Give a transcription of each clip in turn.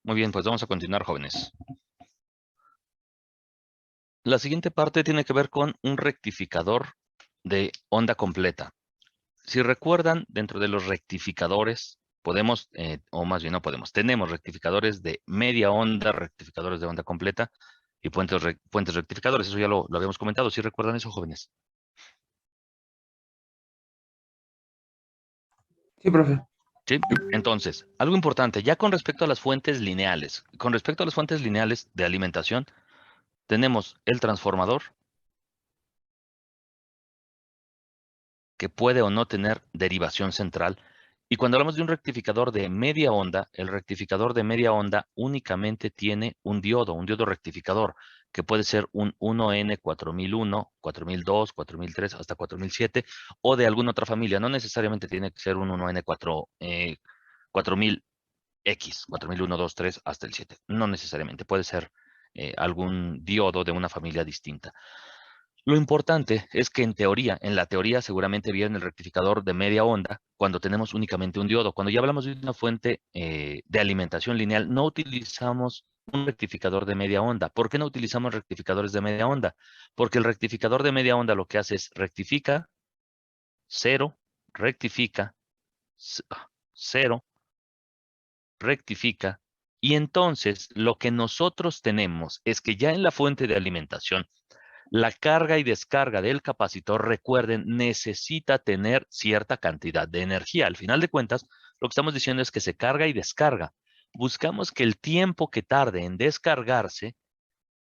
Muy bien, pues vamos a continuar, jóvenes. La siguiente parte tiene que ver con un rectificador de onda completa. Si recuerdan, dentro de los rectificadores, podemos, o más bien no podemos, tenemos rectificadores de media onda, rectificadores de onda completa y puentes rectificadores. Eso ya lo habíamos comentado. ¿Sí recuerdan eso, jóvenes? Sí, profe. Sí. Entonces, algo importante, ya con respecto a las fuentes lineales, de alimentación, tenemos el transformador, que puede o no tener derivación central. Y cuando hablamos de un rectificador de media onda, el rectificador de media onda únicamente tiene un diodo rectificador, que puede ser un 1N4001, 4002, 4003, hasta 4007, o de alguna otra familia. No necesariamente tiene que ser un 1N4, 4000X, 4001, 2, 3, hasta el 7. No necesariamente. Puede ser algún diodo de una familia distinta. Lo importante es que en la teoría seguramente vieron el rectificador de media onda cuando tenemos únicamente un diodo. Cuando ya hablamos de una fuente de alimentación lineal, no utilizamos un rectificador de media onda. ¿Por qué no utilizamos rectificadores de media onda? Porque el rectificador de media onda lo que hace es rectifica, cero, rectifica, cero, rectifica. Y entonces lo que nosotros tenemos es que ya en la fuente de alimentación, la carga y descarga del capacitor, recuerden, necesita tener cierta cantidad de energía. Al final de cuentas, lo que estamos diciendo es que se carga y descarga. Buscamos que el tiempo que tarde en descargarse,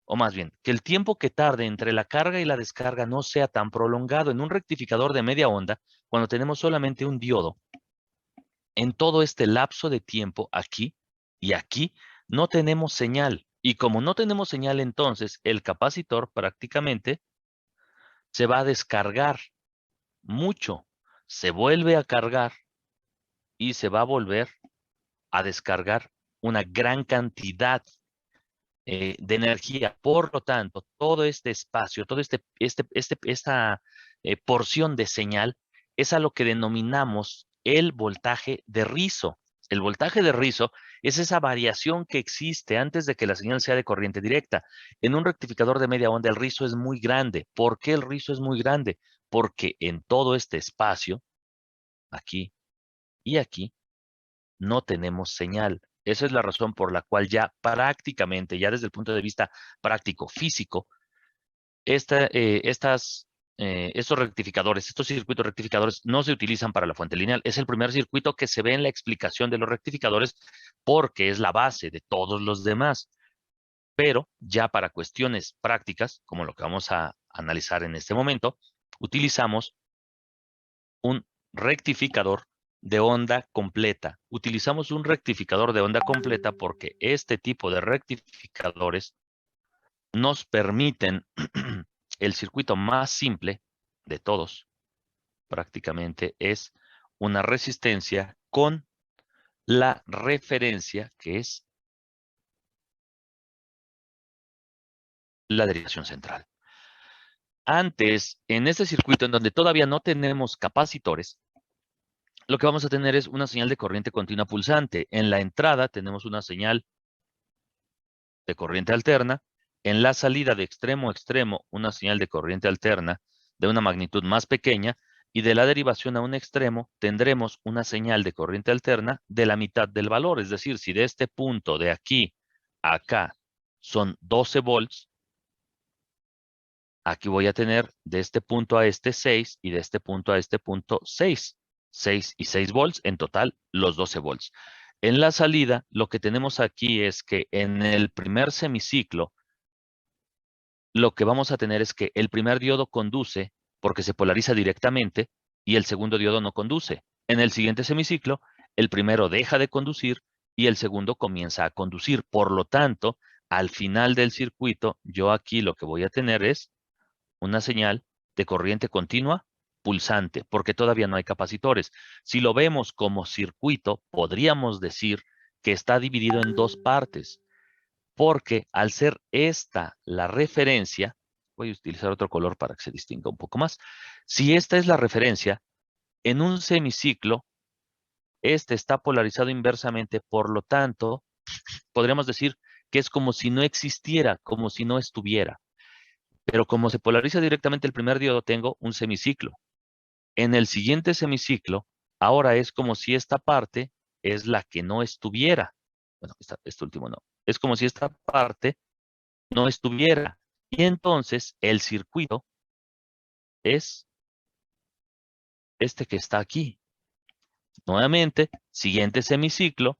o más bien, que el tiempo que tarde entre la carga y la descarga no sea tan prolongado. En un rectificador de media onda, cuando tenemos solamente un diodo, en todo este lapso de tiempo aquí y aquí, no tenemos señal. Y como no tenemos señal, entonces el capacitor prácticamente se va a descargar mucho, se vuelve a cargar y se va a volver a descargar una gran cantidad de energía. Por lo tanto, todo este espacio, esta porción de señal es a lo que denominamos el voltaje de rizo. El voltaje de rizo es esa variación que existe antes de que la señal sea de corriente directa. En un rectificador de media onda, el rizo es muy grande. ¿Por qué el rizo es muy grande? Porque en todo este espacio, aquí y aquí, no tenemos señal. Esa es la razón por la cual ya prácticamente, ya desde el punto de vista práctico, físico, estos rectificadores, estos circuitos rectificadores no se utilizan para la fuente lineal. Es el primer circuito que se ve en la explicación de los rectificadores porque es la base de todos los demás. Pero ya para cuestiones prácticas, como lo que vamos a analizar en este momento, utilizamos un rectificador de onda completa. Utilizamos un rectificador de onda completa porque este tipo de rectificadores nos permiten el circuito más simple de todos, prácticamente es una resistencia con la referencia que es la derivación central. Antes, en este circuito en donde todavía no tenemos capacitores, lo que vamos a tener es una señal de corriente continua pulsante. En la entrada tenemos una señal de corriente alterna. En la salida de extremo a extremo, una señal de corriente alterna de una magnitud más pequeña. Y de la derivación a un extremo, tendremos una señal de corriente alterna de la mitad del valor. Es decir, si de este punto de aquí a acá son 12 volts, aquí voy a tener de este punto a este 6 y de este punto a este punto 6. 6 y 6 volts, en total los 12 volts. En la salida, lo que tenemos aquí es que en el primer semiciclo, lo que vamos a tener es que el primer diodo conduce porque se polariza directamente y el segundo diodo no conduce. En el siguiente semiciclo, el primero deja de conducir y el segundo comienza a conducir. Por lo tanto, al final del circuito, yo aquí lo que voy a tener es una señal de corriente continua pulsante, porque todavía no hay capacitores. Si lo vemos como circuito, podríamos decir que está dividido en dos partes, porque al ser esta la referencia, voy a utilizar otro color para que se distinga un poco más. Si esta es la referencia, en un semiciclo, este está polarizado inversamente, por lo tanto, podríamos decir que es como si no existiera, como si no estuviera. Pero como se polariza directamente el primer diodo, tengo un semiciclo. En el siguiente semiciclo, ahora es como si esta parte es la que no estuviera. Bueno, este último no. Es como si esta parte no estuviera. Y entonces el circuito es este que está aquí. Nuevamente, siguiente semiciclo,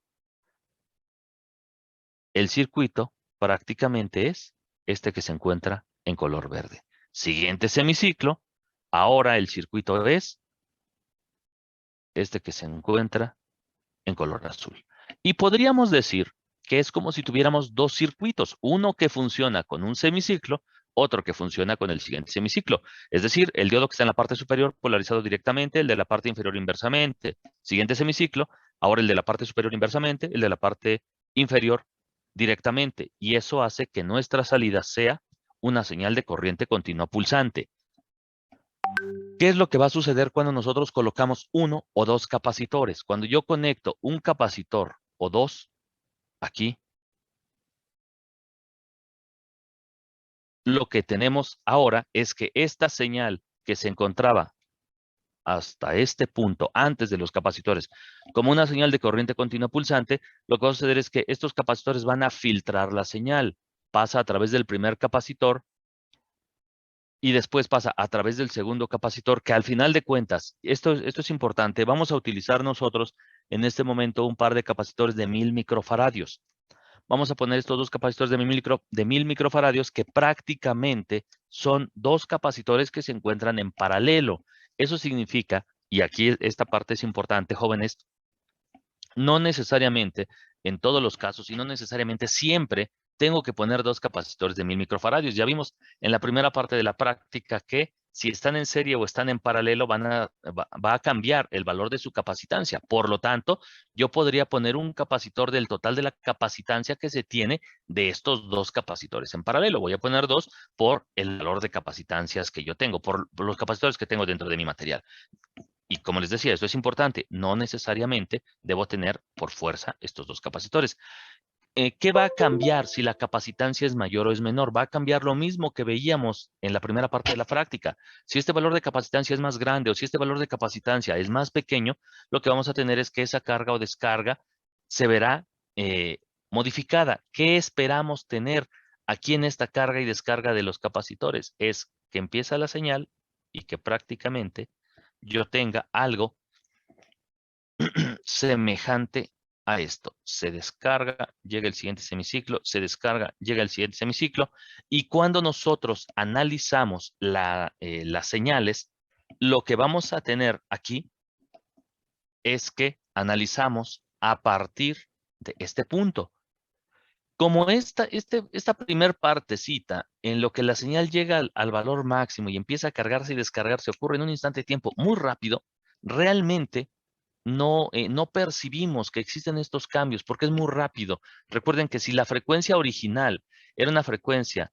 el circuito prácticamente es este que se encuentra en color verde. Siguiente semiciclo, ahora el circuito es este que se encuentra en color azul. Y podríamos decir que es como si tuviéramos dos circuitos, uno que funciona con un semiciclo, otro que funciona con el siguiente semiciclo. Es decir, el diodo que está en la parte superior polarizado directamente, el de la parte inferior inversamente. Siguiente semiciclo, ahora el de la parte superior inversamente, el de la parte inferior directamente. Y eso hace que nuestra salida sea una señal de corriente continua pulsante. ¿Qué es lo que va a suceder cuando nosotros colocamos uno o dos capacitores? Cuando yo conecto un capacitor o dos aquí, lo que tenemos ahora es que esta señal que se encontraba hasta este punto, antes de los capacitores, como una señal de corriente continua pulsante, lo que va a suceder es que estos capacitores van a filtrar la señal. Pasa a través del primer capacitor y después pasa a través del segundo capacitor, que al final de cuentas, esto es importante, vamos a utilizar nosotros en este momento un par de capacitores de 1000 microfaradios. Vamos a poner estos dos capacitores de 1000 microfaradios que prácticamente son dos capacitores que se encuentran en paralelo. Eso significa, y aquí esta parte es importante, jóvenes, no necesariamente en todos los casos y no necesariamente siempre tengo que poner dos capacitores de 1000 microfaradios. Ya vimos en la primera parte de la práctica que si están en serie o están en paralelo va a cambiar el valor de su capacitancia. Por lo tanto, yo podría poner un capacitor del total de la capacitancia que se tiene de estos dos capacitores en paralelo. Voy a poner dos por el valor de capacitancias que yo tengo, por los capacitores que tengo dentro de mi material. Y como les decía, esto es importante, no necesariamente debo tener por fuerza estos dos capacitores. ¿Qué va a cambiar si la capacitancia es mayor o es menor? Va a cambiar lo mismo que veíamos en la primera parte de la práctica. Si este valor de capacitancia es más grande o si este valor de capacitancia es más pequeño, lo que vamos a tener es que esa carga o descarga se verá modificada. ¿Qué esperamos tener aquí en esta carga y descarga de los capacitores? Es que empieza la señal y que prácticamente yo tenga algo semejante a esto. Se descarga, llega el siguiente semiciclo, se descarga, llega el siguiente semiciclo, y cuando nosotros analizamos las señales, lo que vamos a tener aquí es que analizamos a partir de este punto. Como esta primer partecita, en lo que la señal llega al valor máximo y empieza a cargarse y descargarse, ocurre en un instante de tiempo muy rápido, realmente no percibimos que existen estos cambios porque es muy rápido. Recuerden que si la frecuencia original era una frecuencia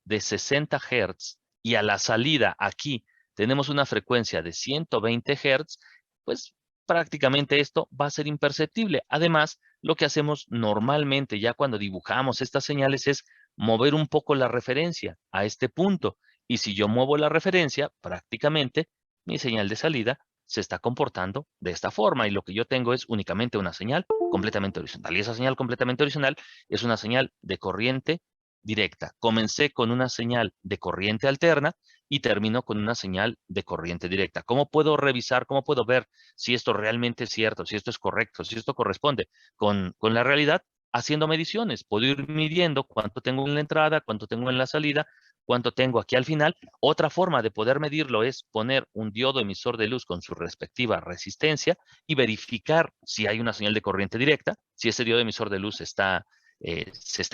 de 60 Hz y a la salida aquí tenemos una frecuencia de 120 Hz, pues prácticamente esto va a ser imperceptible. Además, lo que hacemos normalmente ya cuando dibujamos estas señales es mover un poco la referencia a este punto. Y si yo muevo la referencia, prácticamente mi señal de salida se está comportando de esta forma y lo que yo tengo es únicamente una señal completamente horizontal. Y esa señal completamente horizontal es una señal de corriente directa. Comencé con una señal de corriente alterna y termino con una señal de corriente directa. ¿Cómo puedo revisar, cómo puedo ver si esto realmente es cierto, si esto es correcto, si esto corresponde con la realidad? Haciendo mediciones. Puedo ir midiendo cuánto tengo en la entrada, cuánto tengo en la salida, cuánto tengo aquí al final. Otra forma de poder medirlo es poner un diodo emisor de luz con su respectiva resistencia y verificar si hay una señal de corriente directa, si ese diodo emisor de luz se está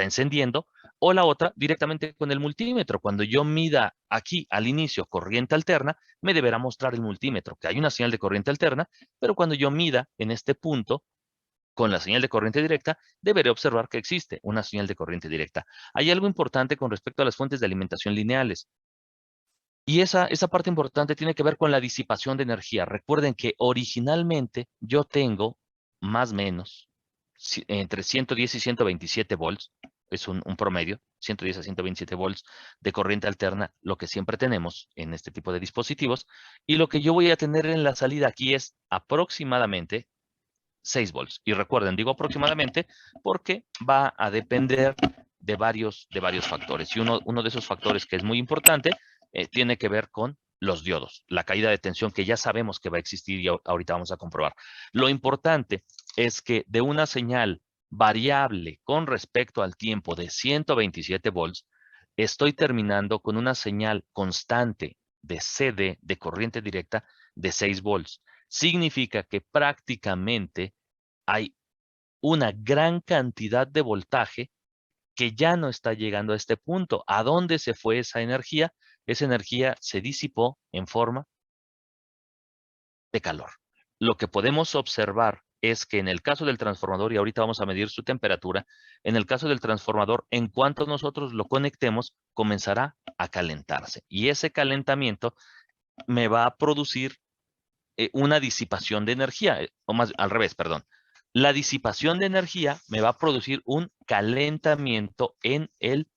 encendiendo, o la otra directamente con el multímetro. Cuando yo mida aquí al inicio corriente alterna, me deberá mostrar el multímetro que hay una señal de corriente alterna, pero cuando yo mida en este punto con la señal de corriente directa, deberé observar que existe una señal de corriente directa. Hay algo importante con respecto a las fuentes de alimentación lineales. Y esa parte importante tiene que ver con la disipación de energía. Recuerden que originalmente yo tengo más o menos entre 110 y 127 volts, es un promedio, 110 a 127 volts de corriente alterna, lo que siempre tenemos en este tipo de dispositivos. Y lo que yo voy a tener en la salida aquí es aproximadamente 6 volts. Y recuerden, digo aproximadamente porque va a depender de varios factores. Y uno de esos factores que es muy importante tiene que ver con los diodos, la caída de tensión que ya sabemos que va a existir y ahorita vamos a comprobar. Lo importante es que de una señal variable con respecto al tiempo de 127 volts, estoy terminando con una señal constante de CD, de corriente directa, de 6 volts. Significa que prácticamente hay una gran cantidad de voltaje que ya no está llegando a este punto. ¿A dónde se fue esa energía? Esa energía se disipó en forma de calor. Lo que podemos observar es que en el caso del transformador, y ahorita vamos a medir su temperatura, en el caso del transformador, en cuanto nosotros lo conectemos, comenzará a calentarse. Y ese calentamiento me va a producir una disipación de energía, o más al revés, perdón. La disipación de energía me va a producir un calentamiento en el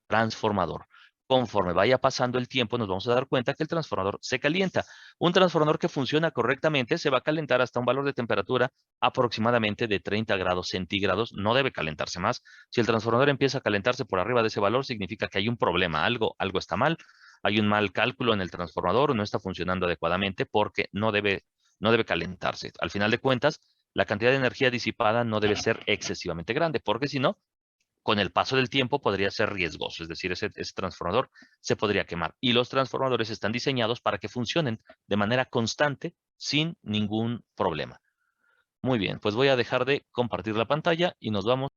transformador. Conforme vaya pasando el tiempo, nos vamos a dar cuenta que el transformador se calienta. Un transformador que funciona correctamente se va a calentar hasta un valor de temperatura aproximadamente de 30 grados centígrados. No debe calentarse más. Si el transformador empieza a calentarse por arriba de ese valor, significa que hay un problema, algo está mal. Hay un mal cálculo en el transformador, no está funcionando adecuadamente porque no debe calentarse. Al final de cuentas, la cantidad de energía disipada no debe ser excesivamente grande, porque si no, con el paso del tiempo podría ser riesgoso, es decir, ese transformador se podría quemar. Y los transformadores están diseñados para que funcionen de manera constante sin ningún problema. Muy bien, pues voy a dejar de compartir la pantalla y nos vamos.